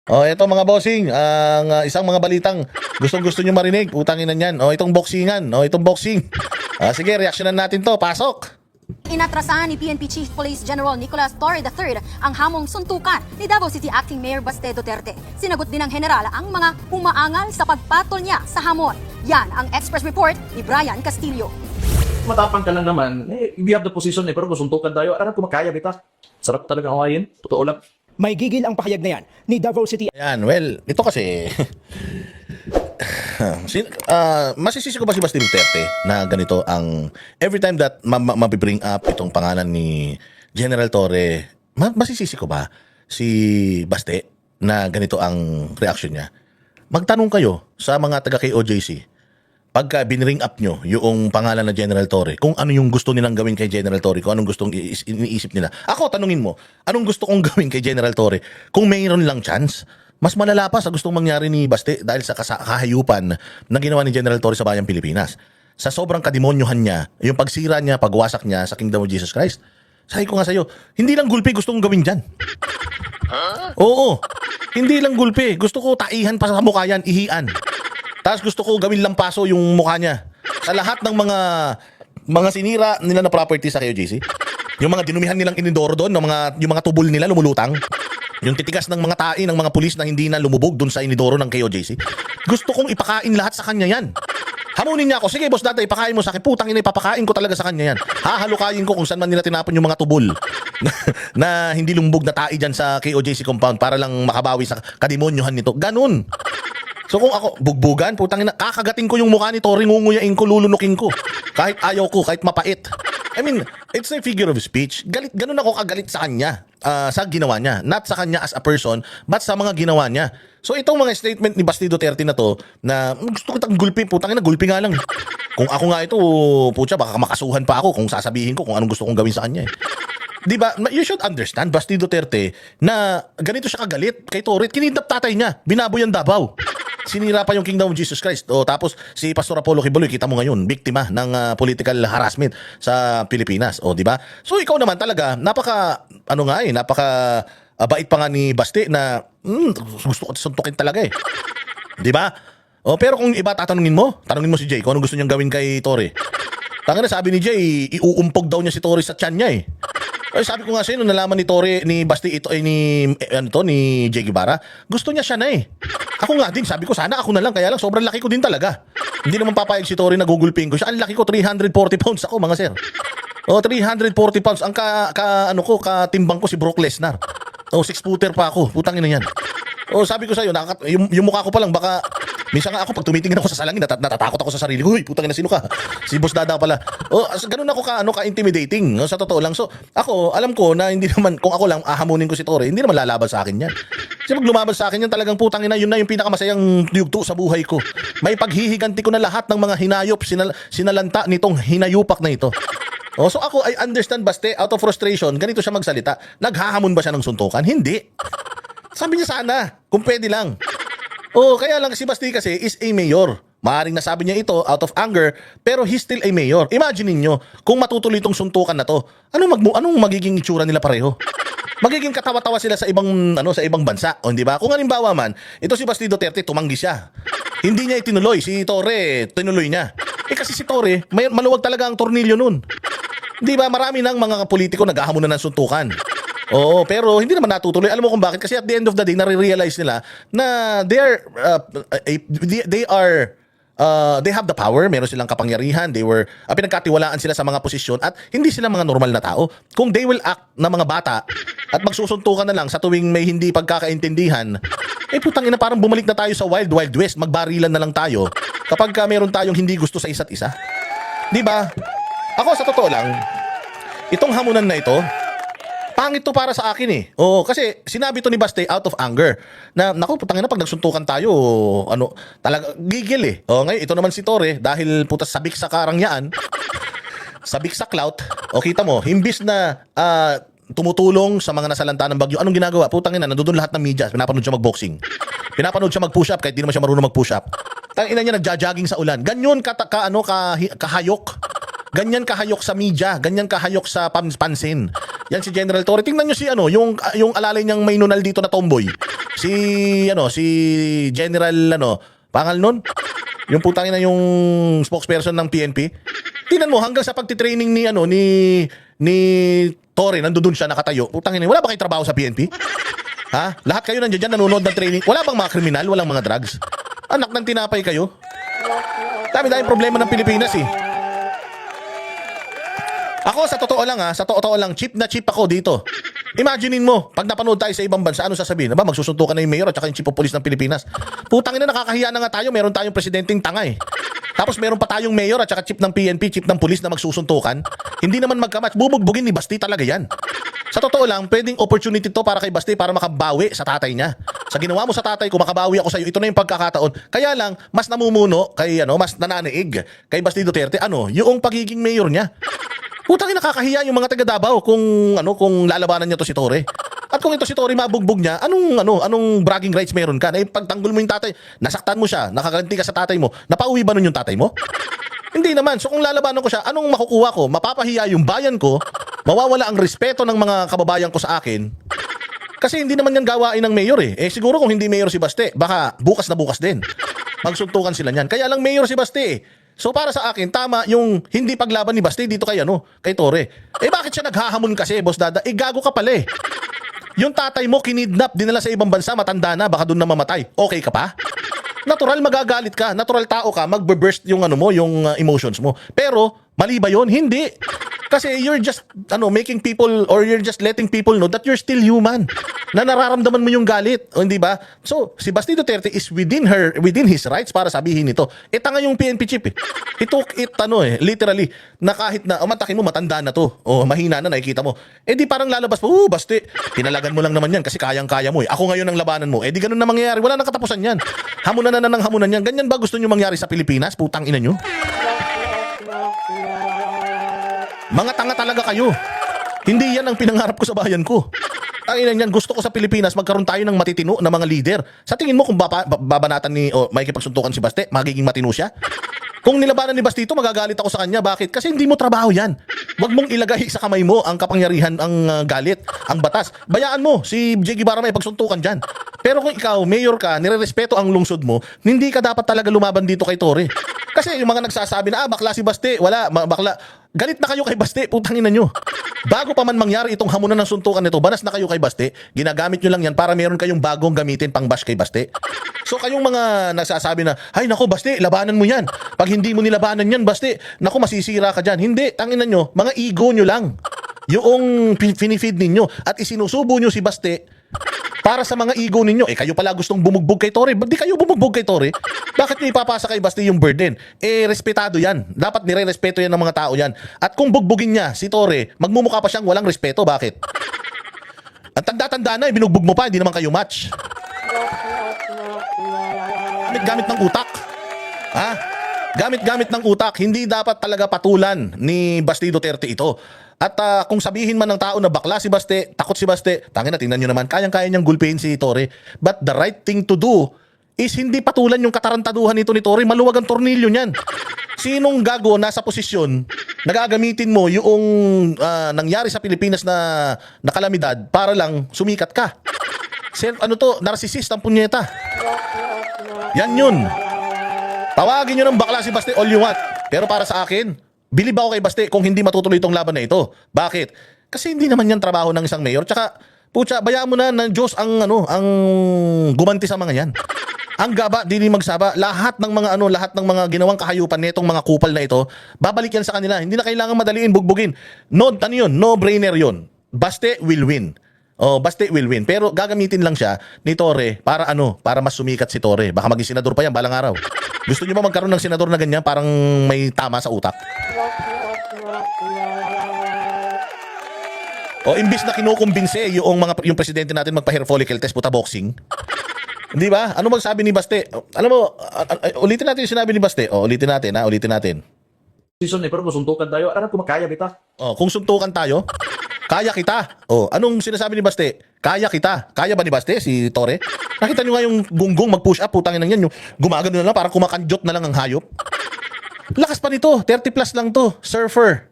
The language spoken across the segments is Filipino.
Eto mga bossing, ang isang mga balitang gustong-gusto nyo marinig, utangin na yan. Itong boxingan, itong boxing. Sige, reaksyonan natin to, pasok. Inatrasahan ni PNP Chief Police General Nicolas Torre III ang hamong suntukan ni Davao City Acting Mayor Baste Duterte. Sinagot din ng general ang mga umaangal sa pagpatol niya sa hamon. Yan ang Express Report ni Brian Castillo. Matapang ka lang naman, we have the position pero kung suntukan tayo, alam ko makaya kita. Sarap talaga awayin, totoo lang. May gigil ang pahayag na yan ni Davao City. Ayan, well, ito kasi... masisisi ko ba si Baste Duterte na ganito ang... Every time that mabibring up itong pangalan ni General Torre, masisisi ko ba si Baste na ganito ang reaction niya? Magtanong kayo sa mga taga KOJC, pagka binring up nyo yung pangalan na General Torre, kung ano yung gusto nilang gawin kay General Torre, kung anong gustong iniisip nila. Ako, tanungin mo, anong gusto kong gawin kay General Torre? Kung mayroon lang chance, mas malala pa sa gustong mangyari ni Baste dahil sa kahayupan na ginawa ni General Torre sa Bayang Pilipinas. Sa sobrang kademonyohan niya, yung pagsira niya, pagwasak niya sa Kingdom of Jesus Christ. Sabi ko nga sa'yo, hindi lang gulpi gustong gawin dyan. Oo, hindi lang gulpi. Gusto ko taihan pa sa mukha yan, ihian. Tapos gusto ko gawin lampaso yung mukha niya. Sa lahat ng mga sinira nila na property sa KOJC. Yung mga dinumihan nilang inidoro doon, yung mga tubol nila lumulutang. Yung titigas ng mga tae ng mga pulis na hindi na lumubog doon sa inidoro ng KOJC. Gusto kong ipakain lahat sa kanya yan. Hamunin niya ako, sige boss dada, ipakain mo sa akin. Putang ina, ipapakain ko talaga sa kanya yan. Hahalukayin ko kung saan man nila tinapon yung mga tubol na hindi lumbog na tae dyan sa KOJC compound para lang makabawi sa kademonyohan nito. Ganun. So kung ako, bugbugan, putang ina, kakagating ko yung mukha ni Torre, ngunguyain ko, lulunukin ko. Kahit ayaw ko, kahit mapait. I mean, it's a figure of speech. Ganun ako kagalit sa kanya, sa ginawa niya. Not sa kanya as a person, but sa mga ginawa niya. So itong mga statement ni Baste Duterte na to, na gusto kitang gulpi, putang ina, gulpi nga lang. Kung ako nga ito, putya, baka makasuhan pa ako kung sasabihin ko kung anong gusto kong gawin sa kanya eh. Diba? You should understand, Baste Duterte, na ganito siya kagalit kay Torre. Kinidnap tatay niya, binaboy ang Davao. Sinira pa yung Kingdom of Jesus Christ. Tapos si Pastor Apollo Kibuloy, kita mo ngayon, biktima ng political harassment sa Pilipinas. Di ba? So ikaw naman talaga, napaka bait pa nga ni Baste na gusto ko suntukin talaga eh. Di ba? Pero kung iba tanungin mo si Jay kung anong gusto niyang gawin kay Torre. Tanga na, sabi ni Jay, iuumpog daw niya si Torre sa tiyan niya eh. Sabi ko nga sa'yo, nung nalaman ni Torre, ni Baste ito ay ni Jay Guevara, gusto niya siya na eh. Ako nga din, sabi ko sana ako na lang, kaya lang sobrang laki ko din talaga. Hindi naman papayag si Torre na gugulping ko siya. Ang laki ko, 340 pounds ako mga sir. 340 pounds. Ang katimbang ko si Brock Lesnar. 6-footer pa ako. Putang ina yan. Sabi ko sa'yo, yung mukha ko pa lang, baka minsan nga ako, pag tumitingin ako sa salamin, natatakot ako sa sarili ko. Uy, putang ina, sino ka? Si Boss Dada pala. Ganun ako ka-intimidating. Sa totoo lang. So, ako, alam ko na hindi naman, kung ako lang ahamunin ko si Torre, hindi naman lalaban sa akin yan. Kasi pag lumaban sa akin yan, talagang putang ina, yun na yung pinakamasayang yugto sa buhay ko. May paghihiganti ko na lahat ng mga hinayop, sinalanta nitong hinayupak na ito. So ako, I understand Baste, out of frustration, ganito siya magsalita. Naghahamon ba siya ng suntukan? Hindi. Sabi niya sana, kung pwede lang. Kaya lang si Baste kasi is a mayor. Maaring nasabi niya ito out of anger, pero he's still a mayor. Imagine niyo kung matutuloy itong suntukan na to, anong magiging itsura nila pareho? Magiging katawa-tawa sila sa ibang bansa, hindi ba? Kung halimbawa man, ito si Baste Duterte, tumanggi siya. Hindi niya itinuloy, si Torre, tinuloy niya. Kasi si Torre, maluwag talaga ang tornilyo nun. Di ba? Marami ng mga politiko naghahamon na ng suntukan. Pero hindi naman natutuloy. Alam mo kung bakit? Kasi at the end of the day, nare-realize nila na they have the power, meron silang kapangyarihan, pinagkatiwalaan sila sa mga posisyon at hindi sila mga normal na tao. Kung they will act na mga bata at magsusuntukan na lang sa tuwing may hindi pagkakaintindihan, putang ina, parang bumalik na tayo sa Wild Wild West, magbarilan na lang tayo kapag meron tayong hindi gusto sa isa't isa. Di ba? Ako sa totoo lang, itong hamunan na ito, pangit to para sa akin eh. Kasi sinabi to ni Baste out of anger. Na naku, putang ina, pag nagsuntukan tayo, talaga gigil eh. Ngayon ito naman si Torre dahil putas sabik sa karangyaan, sabik sa clout. Kita mo, imbis na tumutulong sa mga nasalanta ng bagyo, anong ginagawa? Putang ina, nandoon lahat ng media, pinapanood siya mag-boxing. Pinapanood siya mag-push up kahit di naman siya marunong mag-push up. Tangina niya nagja-jogging sa ulan. Ganyan kahayok. Ganyan kahayok sa media, ganyan kahayok sa pansin. Yan si General Torre. Tingnan nyo si yung alalay niyang may nunal dito na tomboy. Si General pangal nun? Yung putangin na yung spokesperson ng PNP. Tingnan mo hanggang sa pagtitraining ni Torre, nandoon siya nakatayo. Putangin na, wala ba kayo trabaho sa PNP? Ha? Lahat kayo nandiyan dyan nanonood ng training. Wala bang mga kriminal? Walang mga drugs? Anak ng tinapay kayo? Dami-daming problema ng Pilipinas eh. Ako sa totoo lang, cheap na cheap ako dito. Imaginein mo, pag napanood tayo sa ibang bansa, ano sasabihin? Aba, magsusuntukan na yung mayor at saka yung chief of police ng Pilipinas. Putang ina, nakakahiya na nga tayo, meron tayong presidenteng tanga eh. Tapos meron pa tayong mayor at saka chief ng PNP, chief ng police na magsusuntukan. Hindi naman magkamatch, bubugbugin ni Basti talaga yan. Sa totoo lang, pwedeng opportunity to para kay Basti para makabawi sa tatay niya. Sa ginawa mo sa tatay ko, makabawi ako sa iyo. Ito na yung pagkakataon. Kaya lang, mas namumuno kay mas nananaig kay Basti Duterte, yung pagiging mayor niya. Putang ina, nakakahiya yung mga taga Davao kung lalabanan niya to si Torre. At kung ito si Torre mabugbog niya, anong bragging rights meron ka? Na pagtanggol mo yung tatay, nasaktan mo siya, nakaganti ka sa tatay mo, napauwi ba nun yung tatay mo? Hindi naman. So kung lalabanan ko siya, anong makukuha ko? Mapapahiya yung bayan ko, mawawala ang respeto ng mga kababayan ko sa akin. Kasi hindi naman yan gawain ng mayor eh. Siguro kung hindi mayor si Baste, baka bukas na bukas din. Magsuntukan sila niyan. Kaya lang mayor si Baste eh. So para sa akin, tama yung hindi paglaban ni Basti dito kay kay Torre. Bakit siya naghahamon kasi, Boss Dada? Gago ka pala eh. Yung tatay mo kinidnap, dinala sa ibang bansa, matanda na, baka doon na mamatay. Okay ka pa? Natural magagalit ka, natural tao ka, magbe-burst yung yung emotions mo. Pero mali ba 'yon? Hindi. Kasi you're just making people or you're just letting people know that you're still human. Na nararamdaman mo yung galit, hindi ba? So, si Basti Duterte is within his rights para sabihin ito. Tanga yung PNP chief eh. He took it literally na kahit na umatakin mo matanda na to o mahina na nakikita mo. Di parang lalabas po, Basti, tinalagan mo lang naman yan kasi kayang-kaya mo eh. Ako ngayon ang labanan mo. Di ganun na mangyayari. Wala nang katapusan yan. Hamunan na ng hamunan yan. Ganyan ba gusto nyo mangyari sa Pilipinas? Putang ina nyo. Mga tanga talaga kayo. Hindi yan ang pinangarap ko sa bayan ko. Ang ina niyan, gusto ko sa Pilipinas magkaroon tayo ng matitino na mga leader. Sa tingin mo kung babanatan makikipagsuntukan si Baste, magiging matino siya? Kung nilabanan ni Basti ito, magagalit ako sa kanya. Bakit? Kasi hindi mo trabaho yan. Huwag mong ilagay sa kamay mo ang kapangyarihan, ang galit, ang batas. Bayaan mo si J. Guevara may pagsuntukan dyan. Pero kung ikaw, mayor ka, nirerespeto ang lungsod mo, hindi ka dapat talaga lumaban dito kay Torre. Kasi yung mga nagsasabi na, bakla si Baste, wala, bakla. Galit na kayo kay Baste, putangin na nyo. Bago pa man mangyari itong hamunan ng suntukan nito, banas na kayo kay Baste, ginagamit nyo lang yan para meron kayong bagong gamitin pang bash kay Baste. So kayong mga nagsasabi na, ay nako Baste, labanan mo yan. Pag hindi mo nilabanan yan, Baste, nako masisira ka dyan. Hindi, tangin na nyo, mga ego nyo lang. Yung finifeed ninyo at isinusubo nyo si Baste para sa mga ego ninyo. Kayo pala gustong bumugbog kay Torre. Di kayo bumugbog kay Torre. Bakit nyo ipapasa kay Basti yung burden? Respetado yan. Dapat nire-respeto yan ng mga tao yan. At kung bugbugin niya si Torre, magmumukha pa siyang walang respeto. Bakit? Ang tanda-tanda na, binugbog mo pa, hindi naman kayo match. Gamit ng utak. Ha? Gamit ng utak. Hindi dapat talaga patulan ni Basti Duterte ito. At kung sabihin man ng tao na bakla si Baste, takot si Baste, tangin na, tingnan nyo naman, kayang-kaya niyang gulpihin si Torre. But the right thing to do is hindi patulan yung katarantaduhan nito ni Torre. Maluwag ang tornilyo niyan. Sinong gago nasa posisyon, nagagamitin mo yung nangyari sa Pilipinas na kalamidad para lang sumikat ka. Narcissist ang punyeta. Yan yun. Tawagin nyo ng bakla si Baste all you want. Pero para sa akin, bilib ako kay Baste kung hindi matutuloy itong laban na ito. Bakit? Kasi hindi naman yan trabaho ng isang mayor. Tsaka, pucha, bayaan mo na ng Diyos ang gumanti sa mga yan. Ang gaba, dili magsaba. Lahat ng mga ginawang kahayupan nitong mga kupal na ito, babalik yan sa kanila. Hindi na kailangan madaliin, bugbugin. No-brainer yun. Baste will win. Baste will win. Pero gagamitin lang siya ni Torre para mas sumikat si Torre. Baka maging senador pa yan balang araw. Gusto niyo ba magkaroon ng senador na ganyan parang may tama sa utak? Imbis na kinukumbinse yung presidente natin magpa-hair follicle test, puta boxing. Hindi ba? Ano magsabi ni Baste? Alam mo, ulitin natin yung sinabi ni Baste. Ulitin natin. Season pero kung suntukan tayo, aram ko makaya bita. Kung suntukan tayo, kaya kita. Anong sinasabi ni Baste? Kaya kita. Kaya ba ni Baste si Torre? Nakita nyo nga yung gunggong mag-push up, putangin lang yan. Yung gumagano na lang, parang kumakanjot na lang ang hayop. Lakas pa nito, 30 plus lang to, surfer.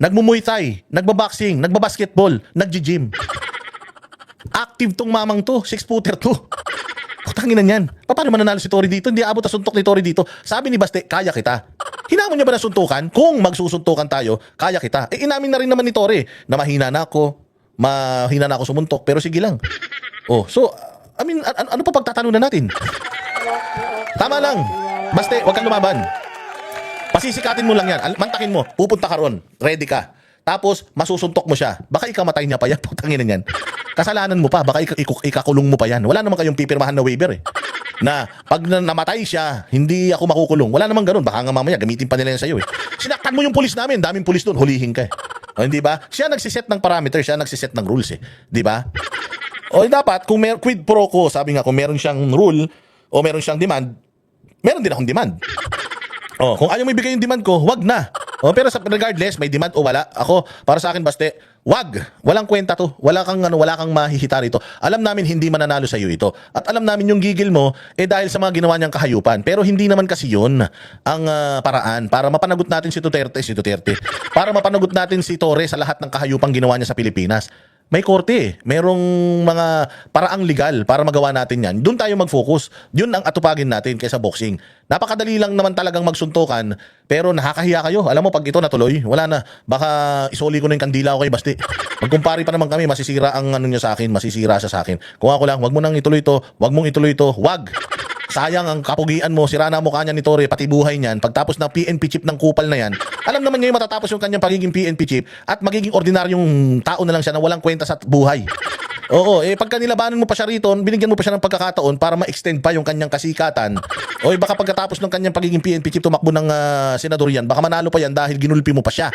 nagmumuay thai, nagbaboxing, nagbabasketball, nagji-gym. Active tong mamang to, 6-footer to. Putangin na yan. Paano mananalo si Tory dito? Hindi abot na suntok ni Tory dito. Sabi ni Baste, kaya kita. Hinamon niya ba na suntukan? Kung magsusuntukan tayo, kaya kita. Eh inamin na rin naman ni Tory na mahina na ako sumuntok, pero sige lang. Oh, so, I mean, ano pa pagtatalunan natin? Tama lang. Baste, wag kang lumaban. Pasisikatin mo lang yan. Mantakin mo. Pupunta ka ron. Ready ka. Tapos, masusuntok mo siya. Baka ikamatay niya pa yan. Putangin na yan. Kasalanan mo pa. Baka ikakulong mo pa yan. Wala naman kayong pipirmahan na waiver eh. Na pag namatay siya, hindi ako makukulong. Wala naman ganun. Baka nga mamaya, gamitin pa nila yan sa'yo eh. Sinaktan mo yung pulis namin. Daming pulis doon. Hulihin ka eh. O, hindi ba? Siya nagsiset ng parameter. Siya nagsiset ng rules eh. Di ba? O dapat, kung quid pro quo, sabi nga, kung meron siyang rule o meron siyang demand, meron din akong demand. Oh, kung ayaw mo ibigay yung demand ko, wag na. Oh, pero regardless, may demand o wala, ako, para sa akin, Baste, wag. Walang kwenta to. Wala kang mahihita rito. Alam namin hindi mananalo sa iyo ito. At alam namin yung gigil mo, dahil sa mga ginawa niyang kahayupan. Pero hindi naman kasi yun ang paraan para mapanagot natin si Duterte. Para mapanagot natin si Torre sa lahat ng kahayupang ginawa niya sa Pilipinas. May korte eh. Merong mga paraang legal para magawa natin yan. Doon tayo mag-focus. Yun ang atupagin natin kaysa boxing. Napakadali lang naman talagang magsuntukan, pero nakakahiya kayo. Alam mo, pag ito natuloy, wala na. Baka isoli ko na yung kandila ko kay Basti. Magkumpari pa naman kami, masisira ang ano niya sa akin, masisira siya sa akin. Kung ako lang, wag mo nang ituloy to, wag mong ituloy to, wag. Sayang ang kapugian mo, sira na mukha niya ni Torre, pati buhay niyan. Pagtapos ng PNP chip ng kupal na yan, alam naman niya yung matatapos yung kanyang pagiging PNP chip at magiging ordinaryong tao na lang siya na walang kwenta sa buhay. Oo, pagka nilabanan mo pa siya rito, binigyan mo pa siya ng pagkakataon para ma-extend pa yung kanyang kasikatan. O baka pagkatapos ng kanyang pagiging PNP chip tumakbo ng senador yan, baka manalo pa yan dahil ginulpi mo pa siya.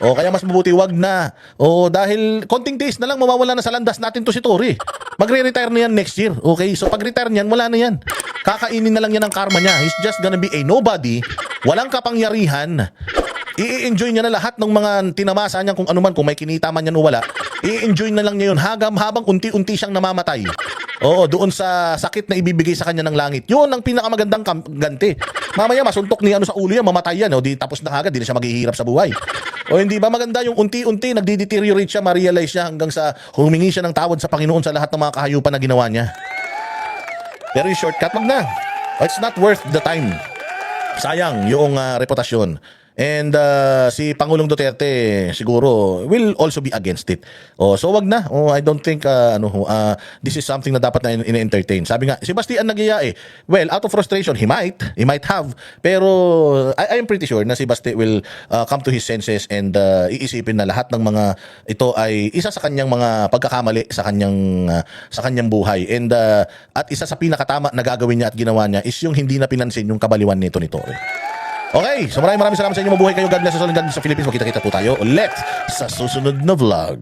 O kaya mas mabuti wag na. O dahil konting days na lang mawawala na sa landas natin to si Torre. Magre-retire na yan next year. Okay, so pag-retire niyan, wala na yan. Kakainin na lang yan ang karma niya. He's just gonna be a nobody. Walang kapangyarihan. I-enjoy niya na lahat ng mga tinamasa niya kung ano man, kung may kinita man yan o wala. I-enjoy na lang niya yun habang unti-unti siyang namamatay. Oo, doon sa sakit na ibibigay sa kanya ng langit. Yun ang pinakamagandang ganti. Mamaya masuntok niya sa ulo yan, mamatay yan. O di tapos na agad, di na siya maghihirap sa buhay. O hindi ba maganda yung unti-unti nagdi-deteriorate siya, ma-realize siya hanggang sa humingi siya ng tawad sa Panginoon sa lahat ng mga kahayupan na ginawa niya. Pero yung shortcut, wag na. It's not worth the time. Sayang yung reputasyon. And si Pangulong Duterte siguro will also be against it. So wag na. I don't think this is something na dapat na in-entertain. Sabi nga, si Bastian nagyaya eh. Well, out of frustration, he might have. Pero I am pretty sure na si Basti will come to his senses and iisipin na lahat ng mga ito ay isa sa kanyang mga pagkakamali sa kanyang buhay. And at isa sa pinakatama na gagawin niya at ginawa niya is yung hindi na pinansin yung kabaliwan nito ni Torre. Okay, so maraming salamat sa inyo. Mabuhay kayo. God bless us all and God bless sa Philippines. Magkita-kita po tayo ulit sa susunod na vlog.